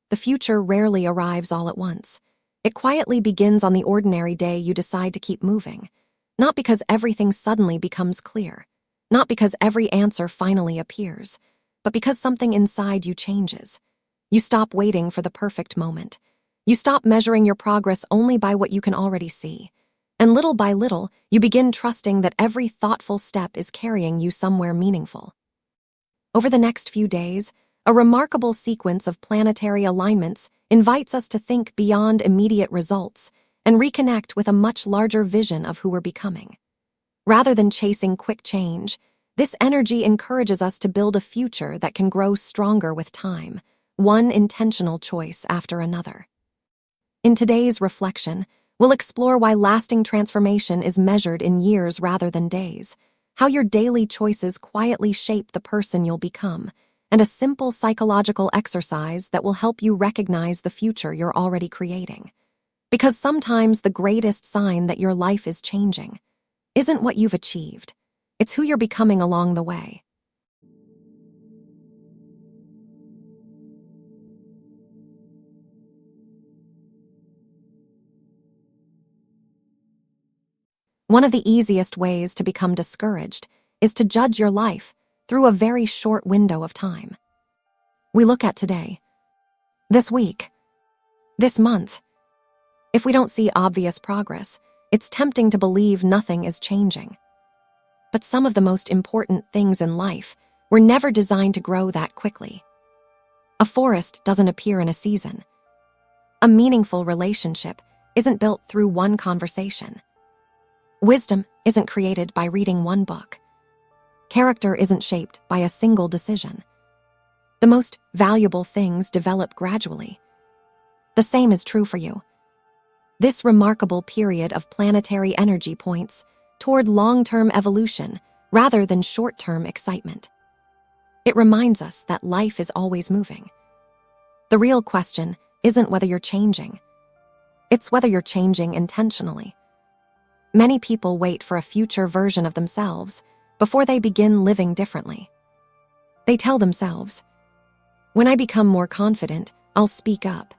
the future rarely arrives all at once. It quietly begins on the ordinary day you decide to keep moving. Not because everything suddenly becomes clear, not because every answer finally appears, but because something inside you changes. You stop waiting for the perfect moment. You stop measuring your progress only by what you can already see. And little by little, you begin trusting that every thoughtful step is carrying you somewhere meaningful. Over the next few days, a remarkable sequence of planetary alignments invites us to think beyond immediate results and reconnect with a much larger vision of who we're becoming. Rather than chasing quick change, this energy encourages us to build a future that can grow stronger with time, one intentional choice after another. In today's reflection, we'll explore why lasting transformation is measured in years rather than days, how your daily choices quietly shape the person you'll become, and a simple psychological exercise that will help you recognize the future you're already creating. Because sometimes the greatest sign that your life is changing isn't what you've achieved, it's who you're becoming along the way. One of the easiest ways to become discouraged is to judge your life through a very short window of time. We look at today, this week, this month. If we don't see obvious progress, it's tempting to believe nothing is changing. But some of the most important things in life were never designed to grow that quickly. A forest doesn't appear in a season. A meaningful relationship isn't built through one conversation. Wisdom isn't created by reading one book. Character isn't shaped by a single decision. The most valuable things develop gradually. The same is true for you. This remarkable period of planetary energy points toward long-term evolution rather than short-term excitement. It reminds us that life is always moving. The real question isn't whether you're changing. It's whether you're changing intentionally. Many people wait for a future version of themselves before they begin living differently. They tell themselves, "When I become more confident, I'll speak up.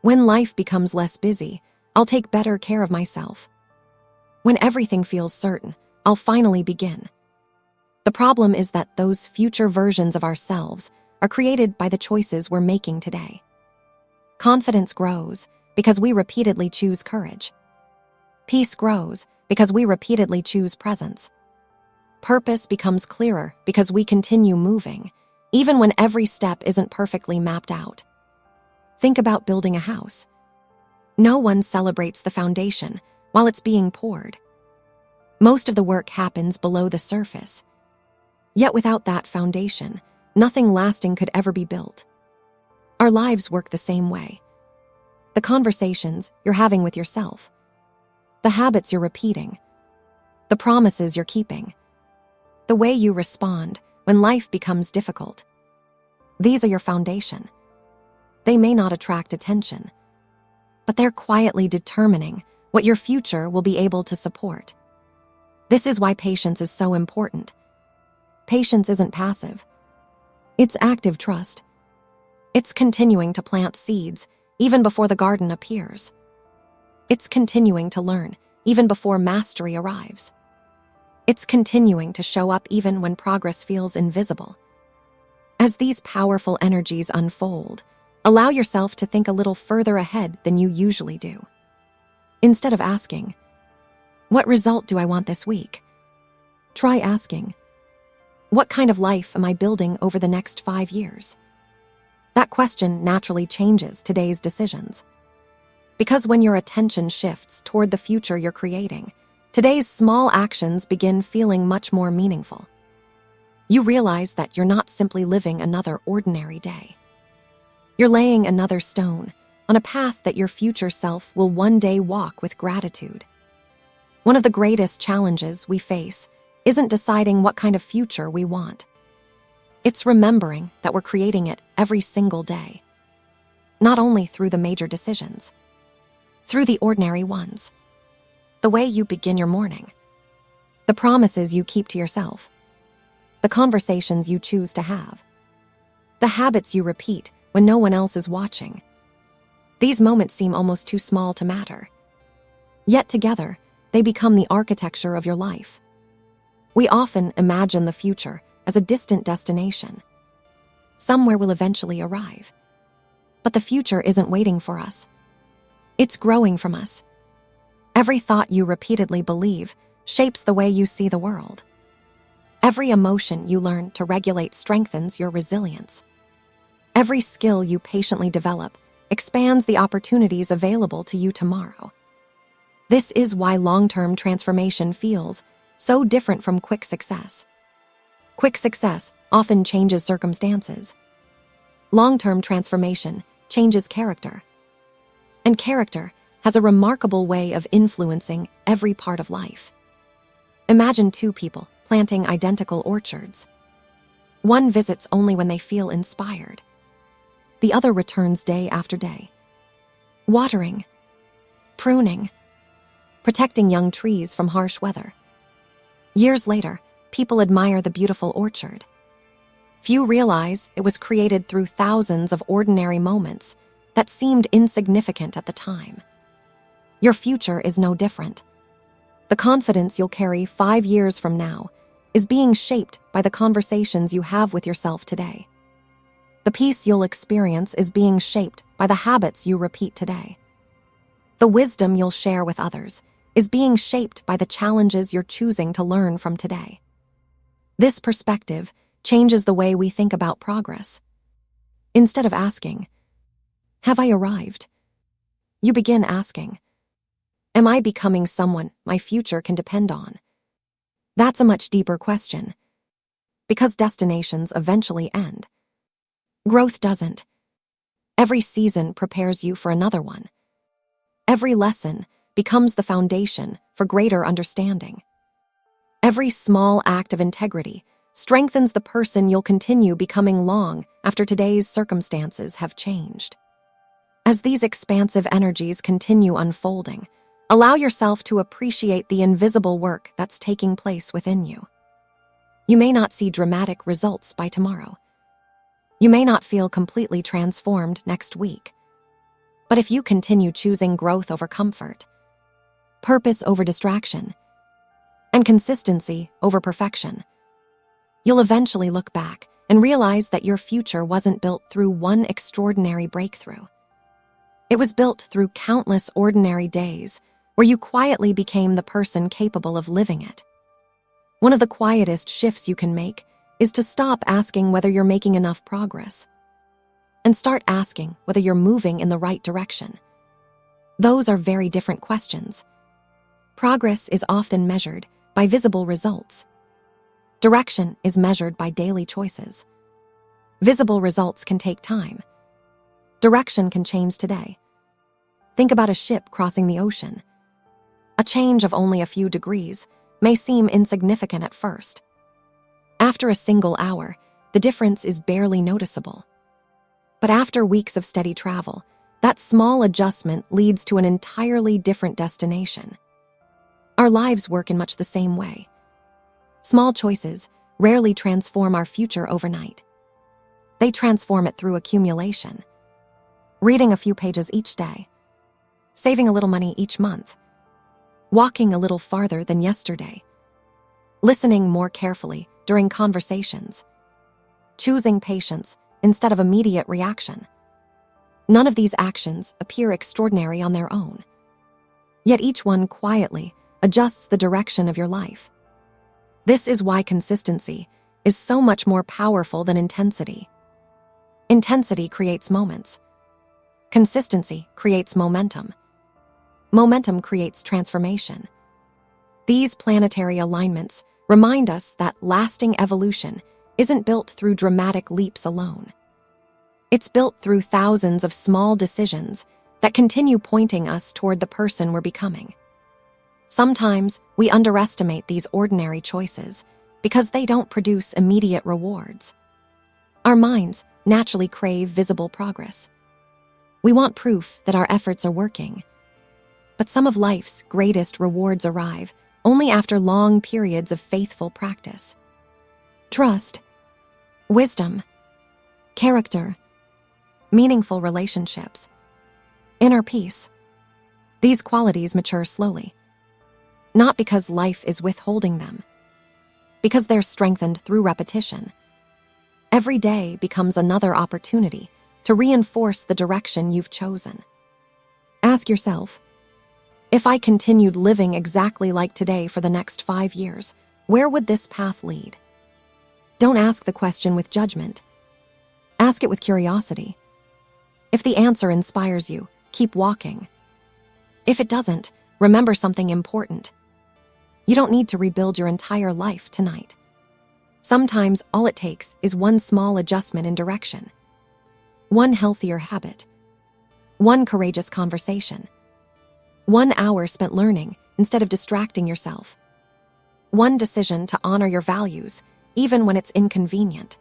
When life becomes less busy, I'll take better care of myself. When everything feels certain, I'll finally begin." The problem is that those future versions of ourselves are created by the choices we're making today. Confidence grows because we repeatedly choose courage. Peace grows because we repeatedly choose presence. Purpose becomes clearer because we continue moving, even when every step isn't perfectly mapped out. Think about building a house. No one celebrates the foundation while it's being poured. Most of the work happens below the surface. Yet without that foundation, nothing lasting could ever be built. Our lives work the same way. The conversations you're having with yourself, the habits you're repeating, the promises you're keeping, the way you respond when life becomes difficult. These are your foundation. They may not attract attention, but they're quietly determining what your future will be able to support. This is why patience is so important. Patience isn't passive. It's active trust. It's continuing to plant seeds even before the garden appears. It's continuing to learn even before mastery arrives. It's continuing to show up even when progress feels invisible. As these powerful energies unfold, allow yourself to think a little further ahead than you usually do. Instead of asking, "What result do I want this week?" try asking, "What kind of life am I building over the next 5 years?" That question naturally changes today's decisions. Because when your attention shifts toward the future you're creating, today's small actions begin feeling much more meaningful. You realize that you're not simply living another ordinary day. You're laying another stone on a path that your future self will one day walk with gratitude. One of the greatest challenges we face isn't deciding what kind of future we want. It's remembering that we're creating it every single day. Not only through the major decisions, through the ordinary ones. The way you begin your morning, the promises you keep to yourself, the conversations you choose to have, the habits you repeat when no one else is watching. These moments seem almost too small to matter. Yet together, they become the architecture of your life. We often imagine the future as a distant destination. Somewhere we'll eventually arrive. But the future isn't waiting for us. It's growing from us. Every thought you repeatedly believe shapes the way you see the world. Every emotion you learn to regulate strengthens your resilience. Every skill you patiently develop expands the opportunities available to you tomorrow. This is why long-term transformation feels so different from quick success. Quick success often changes circumstances. Long-term transformation changes character. And character has a remarkable way of influencing every part of life. Imagine two people planting identical orchards. One visits only when they feel inspired. The other returns day after day, watering, pruning, protecting young trees from harsh weather. Years later, people admire the beautiful orchard. Few realize it was created through thousands of ordinary moments that seemed insignificant at the time. Your future is no different. The confidence you'll carry 5 years from now is being shaped by the conversations you have with yourself today. The peace you'll experience is being shaped by the habits you repeat today. The wisdom you'll share with others is being shaped by the challenges you're choosing to learn from today. This perspective changes the way we think about progress. Instead of asking, "Have I arrived?" you begin asking, "Am I becoming someone my future can depend on?" That's a much deeper question, because destinations eventually end. Growth doesn't. Every season prepares you for another one. Every lesson becomes the foundation for greater understanding. Every small act of integrity strengthens the person you'll continue becoming long after today's circumstances have changed. As these expansive energies continue unfolding, allow yourself to appreciate the invisible work that's taking place within you. You may not see dramatic results by tomorrow. You may not feel completely transformed next week. But if you continue choosing growth over comfort, purpose over distraction, and consistency over perfection, you'll eventually look back and realize that your future wasn't built through one extraordinary breakthrough. It was built through countless ordinary days where you quietly became the person capable of living it. One of the quietest shifts you can make is to stop asking whether you're making enough progress and start asking whether you're moving in the right direction. Those are very different questions. Progress is often measured by visible results. Direction is measured by daily choices. Visible results can take time. Direction can change today. Think about a ship crossing the ocean. A change of only a few degrees may seem insignificant at first. After a single hour, the difference is barely noticeable. But after weeks of steady travel, that small adjustment leads to an entirely different destination. Our lives work in much the same way. Small choices rarely transform our future overnight. They transform it through accumulation. Reading a few pages each day, saving a little money each month, walking a little farther than yesterday, listening more carefully during conversations, choosing patience instead of immediate reaction. None of these actions appear extraordinary on their own. Yet each one quietly adjusts the direction of your life. This is why consistency is so much more powerful than intensity. Intensity creates moments. Consistency creates momentum. Momentum creates transformation. These planetary alignments remind us that lasting evolution isn't built through dramatic leaps alone. It's built through thousands of small decisions that continue pointing us toward the person we're becoming. Sometimes we underestimate these ordinary choices because they don't produce immediate rewards. Our minds naturally crave visible progress. We want proof that our efforts are working. But some of life's greatest rewards arrive only after long periods of faithful practice. Trust, wisdom, character. meaningful relationships, inner peace. These qualities mature slowly, not because life is withholding them, because they're strengthened through repetition. Every day becomes another opportunity to reinforce the direction you've chosen. Ask yourself, if I continued living exactly like today for the next 5 years, where would this path lead? Don't ask the question with judgment. Ask it with curiosity. If the answer inspires you, keep walking. If it doesn't, remember something important. You don't need to rebuild your entire life tonight. Sometimes all it takes is one small adjustment in direction. One healthier habit. One courageous conversation. 1 hour spent learning instead of distracting yourself. One decision to honor your values, even when it's inconvenient.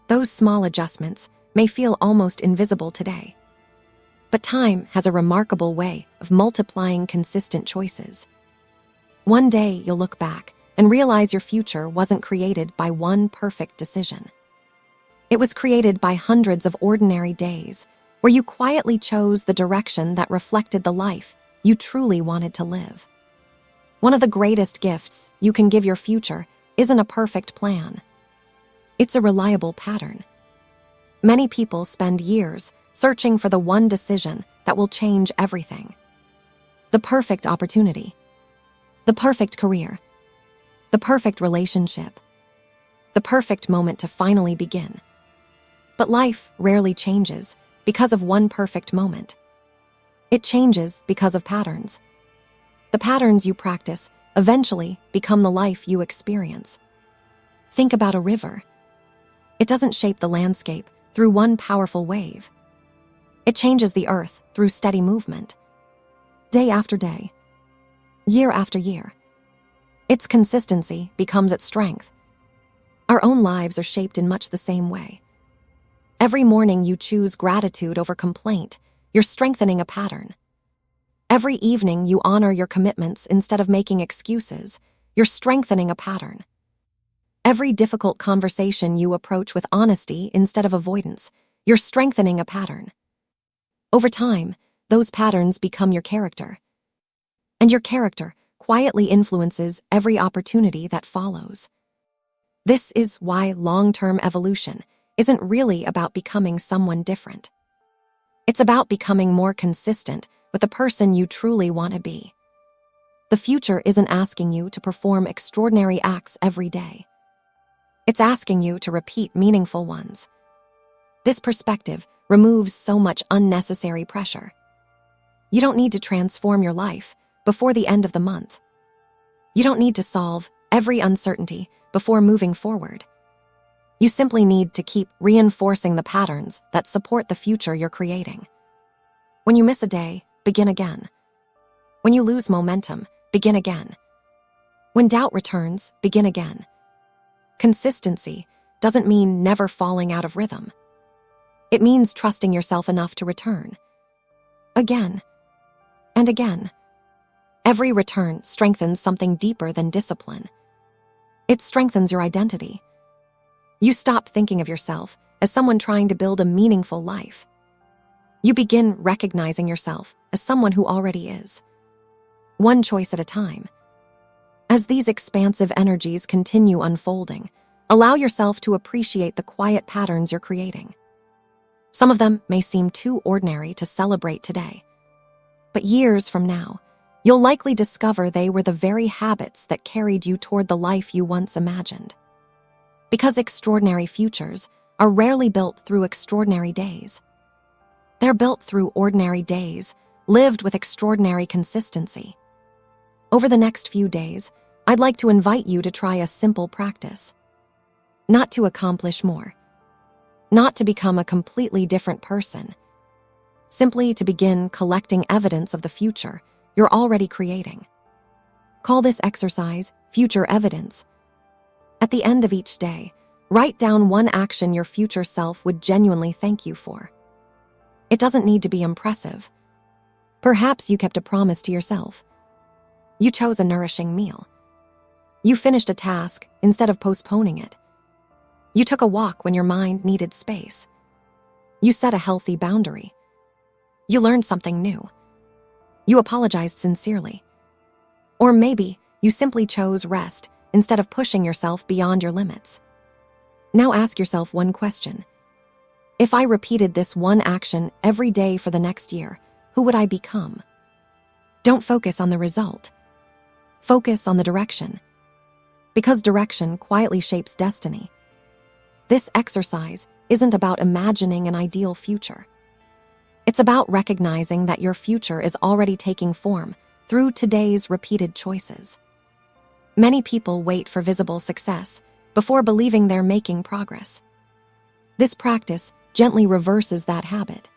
Those small adjustments may feel almost invisible today. But time has a remarkable way of multiplying consistent choices. One day you'll look back and realize your future wasn't created by one perfect decision. It was created by hundreds of ordinary days where you quietly chose the direction that reflected the life you truly wanted to live. One of the greatest gifts you can give your future isn't a perfect plan. It's a reliable pattern. Many people spend years searching for the one decision that will change everything. The perfect opportunity. The perfect career. The perfect relationship. The perfect moment to finally begin. But life rarely changes because of one perfect moment. It changes because of patterns. The patterns you practice eventually become the life you experience. Think about a river. It doesn't shape the landscape through one powerful wave. It changes the earth through steady movement. Day after day. Year after year. Its consistency becomes its strength. Our own lives are shaped in much the same way. Every morning you choose gratitude over complaint, you're strengthening a pattern. Every evening you honor your commitments instead of making excuses, you're strengthening a pattern. Every difficult conversation you approach with honesty instead of avoidance, you're strengthening a pattern. Over time, those patterns become your character. And your character quietly influences every opportunity that follows. This is why long-term evolution isn't really about becoming someone different. It's about becoming more consistent with the person you truly want to be. The future isn't asking you to perform extraordinary acts every day. It's asking you to repeat meaningful ones. This perspective removes so much unnecessary pressure. You don't need to transform your life before the end of the month. You don't need to solve every uncertainty before moving forward. You simply need to keep reinforcing the patterns that support the future you're creating. When you miss a day, begin again. When you lose momentum, begin again. When doubt returns, begin again. Consistency doesn't mean never falling out of rhythm. It means trusting yourself enough to return. Again and again. Every return strengthens something deeper than discipline. It strengthens your identity. You stop thinking of yourself as someone trying to build a meaningful life. You begin recognizing yourself as someone who already is. One choice at a time. As these expansive energies continue unfolding, allow yourself to appreciate the quiet patterns you're creating. Some of them may seem too ordinary to celebrate today. But years from now, you'll likely discover they were the very habits that carried you toward the life you once imagined. Because extraordinary futures are rarely built through extraordinary days. They're built through ordinary days, lived with extraordinary consistency. Over the next few days, I'd like to invite you to try a simple practice. Not to accomplish more. Not to become a completely different person. Simply to begin collecting evidence of the future you're already creating. Call this exercise future evidence. At the end of each day, write down one action your future self would genuinely thank you for. It doesn't need to be impressive. Perhaps you kept a promise to yourself. You chose a nourishing meal. You finished a task instead of postponing it. You took a walk when your mind needed space. You set a healthy boundary. You learned something new. You apologized sincerely. Or maybe you simply chose rest instead of pushing yourself beyond your limits. Now ask yourself one question. If I repeated this one action every day for the next year, who would I become? Don't focus on the result. Focus on the direction. Because direction quietly shapes destiny. This exercise isn't about imagining an ideal future. It's about recognizing that your future is already taking form through today's repeated choices. Many people wait for visible success before believing they're making progress. This practice gently reverses that habit.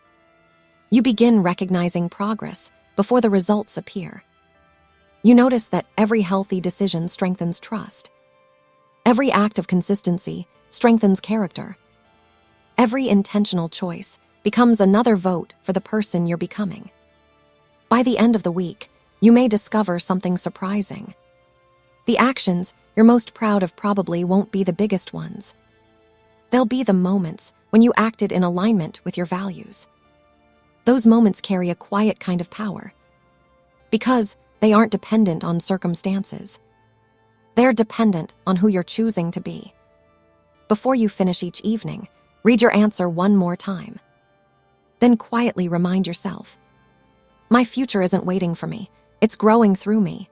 You begin recognizing progress before the results appear. You notice that every healthy decision strengthens trust. Every act of consistency strengthens character. Every intentional choice becomes another vote for the person you're becoming. By the end of the week, you may discover something surprising. The actions you're most proud of probably won't be the biggest ones. They'll be the moments when you acted in alignment with your values. Those moments carry a quiet kind of power, because they aren't dependent on circumstances. They're dependent on who you're choosing to be. Before you finish each evening, read your answer one more time. Then quietly remind yourself, my future isn't waiting for me, it's growing through me.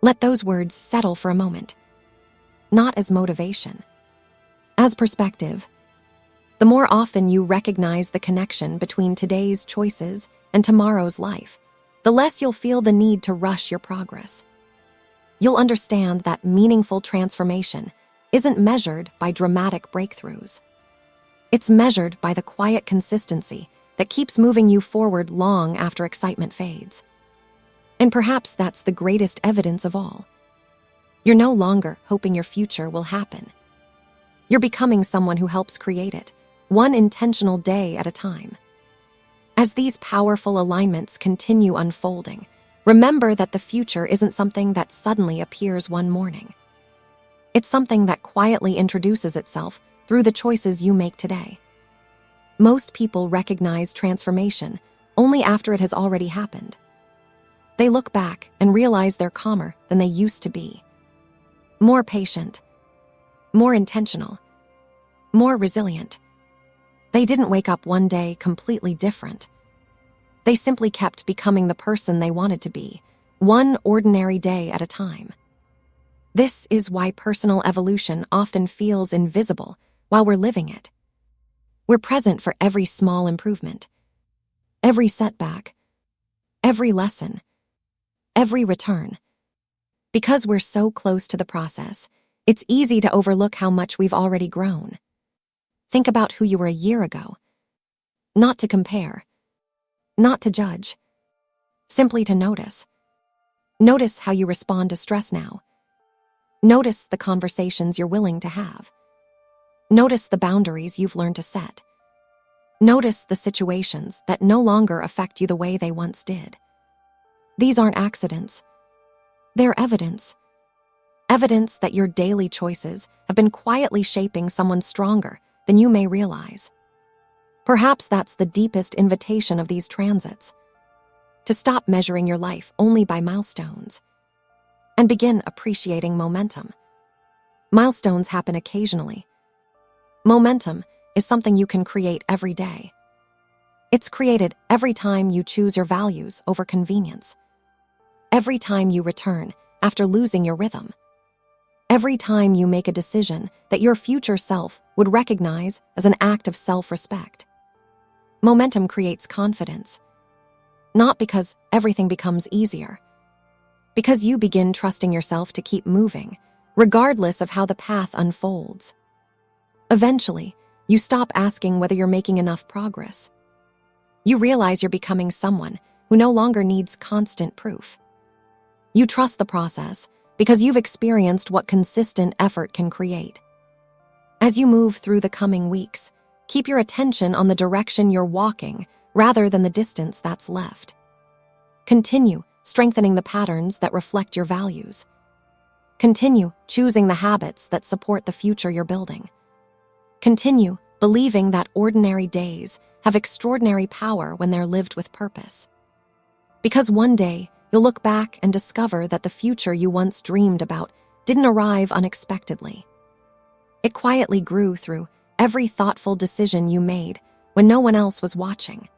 Let those words settle for a moment. Not as motivation, as perspective. The more often you recognize the connection between today's choices and tomorrow's life, the less you'll feel the need to rush your progress. You'll understand that meaningful transformation isn't measured by dramatic breakthroughs. It's measured by the quiet consistency that keeps moving you forward long after excitement fades. And perhaps that's the greatest evidence of all. You're no longer hoping your future will happen. You're becoming someone who helps create it, one intentional day at a time. As these powerful alignments continue unfolding, remember that the future isn't something that suddenly appears one morning. It's something that quietly introduces itself through the choices you make today. Most people recognize transformation only after it has already happened. They look back and realize they're calmer than they used to be. More patient, more intentional, more resilient. They didn't wake up one day completely different. They simply kept becoming the person they wanted to be, one ordinary day at a time. This is why personal evolution often feels invisible while we're living it. We're present for every small improvement, every setback, every lesson, every return. Because we're so close to the process, it's easy to overlook how much we've already grown. Think about who you were a year ago. Not to compare, not to judge, simply to notice. Notice how you respond to stress now. Notice the conversations you're willing to have. Notice the boundaries you've learned to set. Notice the situations that no longer affect you the way they once did. These aren't accidents. They're evidence. Evidence that your daily choices have been quietly shaping someone stronger than you may realize. Perhaps that's the deepest invitation of these transits. To stop measuring your life only by milestones and begin appreciating momentum. Milestones happen occasionally. Momentum is something you can create every day. It's created every time you choose your values over convenience. Every time you return after losing your rhythm. Every time you make a decision that your future self would recognize as an act of self-respect. Momentum creates confidence. Not because everything becomes easier. Because you begin trusting yourself to keep moving, regardless of how the path unfolds. Eventually, you stop asking whether you're making enough progress. You realize you're becoming someone who no longer needs constant proof. You trust the process because you've experienced what consistent effort can create. As you move through the coming weeks, keep your attention on the direction you're walking rather than the distance that's left. Continue strengthening the patterns that reflect your values. Continue choosing the habits that support the future you're building. Continue believing that ordinary days have extraordinary power when they're lived with purpose. Because one day, you'll look back and discover that the future you once dreamed about didn't arrive unexpectedly. It quietly grew through every thoughtful decision you made when no one else was watching.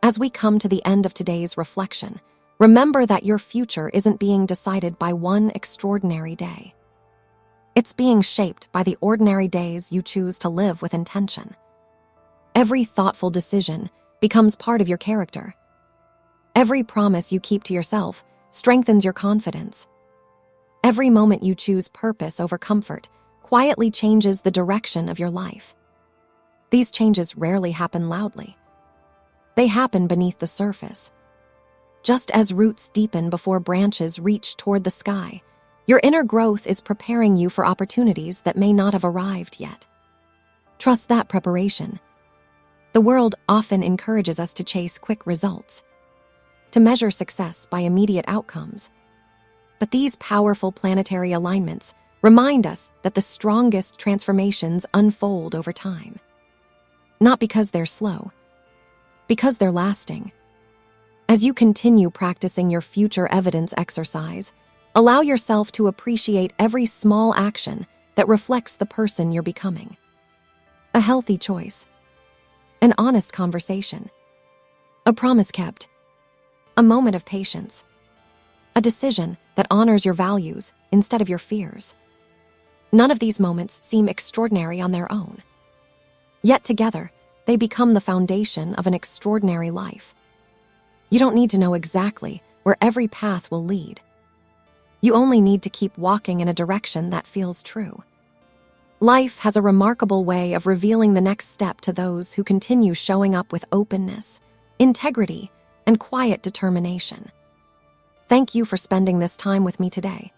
As we come to the end of today's reflection, remember that your future isn't being decided by one extraordinary day. It's being shaped by the ordinary days you choose to live with intention. Every thoughtful decision becomes part of your character. Every promise you keep to yourself strengthens your confidence. Every moment you choose purpose over comfort quietly changes the direction of your life. These changes rarely happen loudly. They happen beneath the surface. Just as roots deepen before branches reach toward the sky, your inner growth is preparing you for opportunities that may not have arrived yet. Trust that preparation. The world often encourages us to chase quick results, to measure success by immediate outcomes. But these powerful planetary alignments remind us that the strongest transformations unfold over time. Not because they're slow, because they're lasting. As you continue practicing your future evidence exercise, allow yourself to appreciate every small action that reflects the person you're becoming. A healthy choice, an honest conversation, a promise kept, a moment of patience, a decision that honors your values instead of your fears. None of these moments seem extraordinary on their own. Yet together, they become the foundation of an extraordinary life. You don't need to know exactly where every path will lead. You only need to keep walking in a direction that feels true. Life has a remarkable way of revealing the next step to those who continue showing up with openness, integrity, and quiet determination. Thank you for spending this time with me today.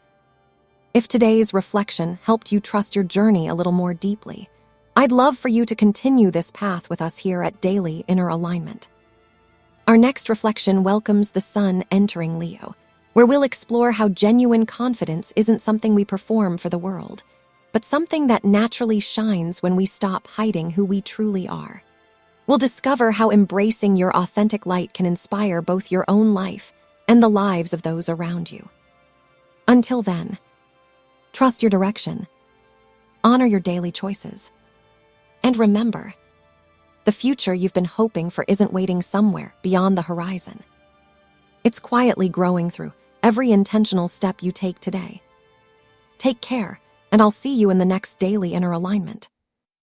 If today's reflection helped you trust your journey a little more deeply, I'd love for you to continue this path with us here at Daily Inner Alignment. Our next reflection welcomes the Sun entering Leo, where we'll explore how genuine confidence isn't something we perform for the world, but something that naturally shines when we stop hiding who we truly are. We'll discover how embracing your authentic light can inspire both your own life and the lives of those around you. Until then, trust your direction, honor your daily choices, and remember, the future you've been hoping for isn't waiting somewhere beyond the horizon. It's quietly growing through every intentional step you take today. Take care, and I'll see you in the next Daily Inner Alignment.